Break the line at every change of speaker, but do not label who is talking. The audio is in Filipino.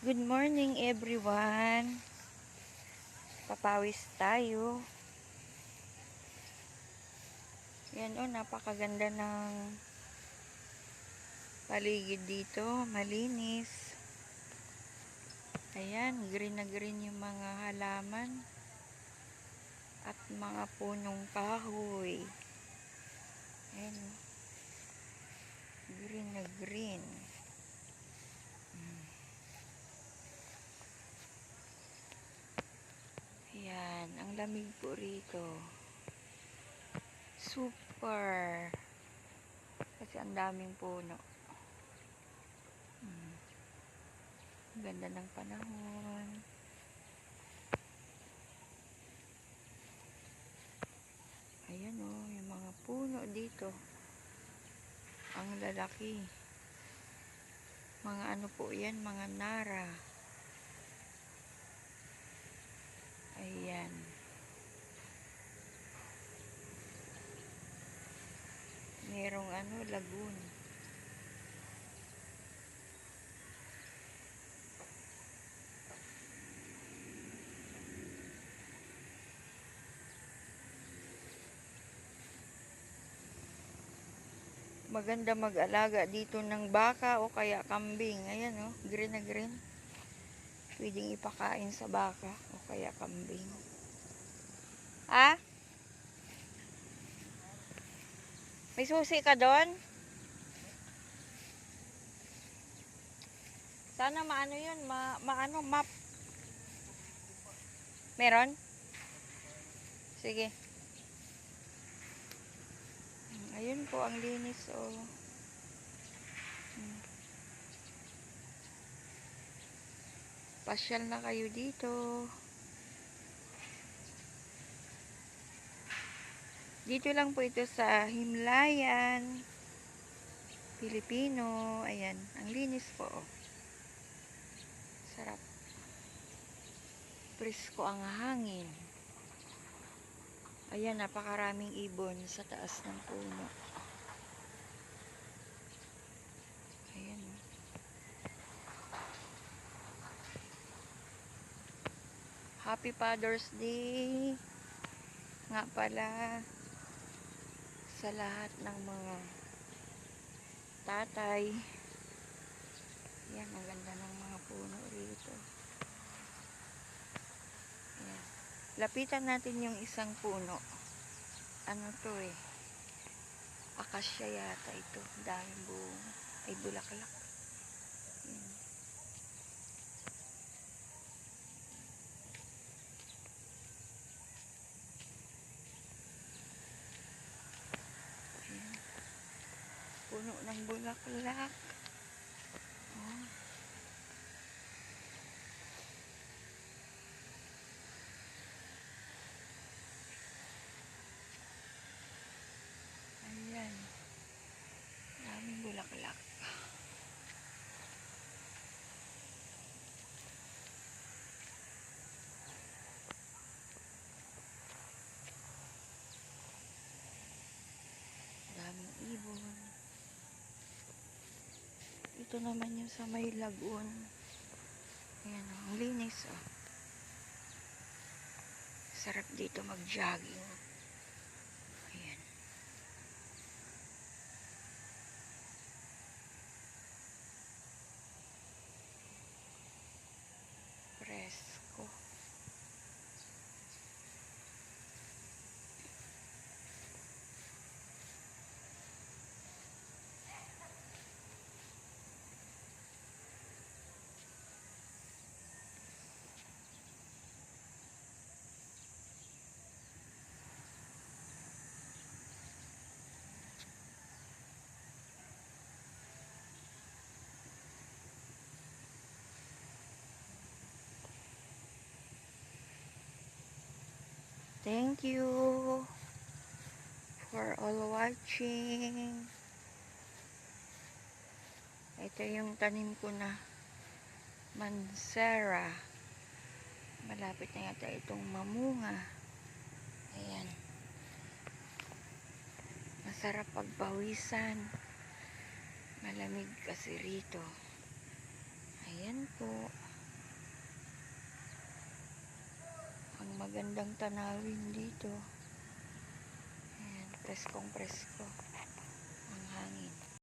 Good morning everyone. Papawis tayo. Yan napakaganda ng paligid dito. Malinis. Ayan, green na green yung mga halaman. At mga punong kahoy. Ayan. Green na green. Ayan, ang lamig po rito. Super. Kasi ang daming puno. Ganda ng panahon. Ayan yung mga puno dito. Ang lalaki. Mga ano po yan, mga nara. Ayan. Merong lagoon. Maganda mag-alaga dito ng baka o kaya kambing. Ayan green na green. Pwedeng ipakain sa baka o kaya kambing. May susi ka doon? Sana maano yun, map. Meron? Sige. Ayun po, ang linis Pasyal na kayo dito. Dito lang po ito sa Himlayan, Pilipino. Ayan, ang linis po. Sarap. Presko ang hangin. Ayan, napakaraming ibon sa taas ng puno. Ayan. Happy Father's Day nga pala sa lahat ng mga tatay. Ayan, ang ganda ng mga puno rito. Ayan. Lapitan natin yung isang puno. Ano to akasya yata ito. Dahil bunga. Ay, bulaklak. Ayan. Ayan. Puno ng bulaklak. Ayan. Daming bulaklak. Daming ibon. Ito naman yung sa may lagoon. Ayan ang linis Sarap dito mag-jogging. Ayan. Presko. Thank you for all watching. Ito yung tanim ko na mansera. Malapit na yata itong mamunga. Ayan. Masarap pagpawisan. Malamig kasi rito. Ayan po. Magandang tanawin dito. Ayan, preskong presko.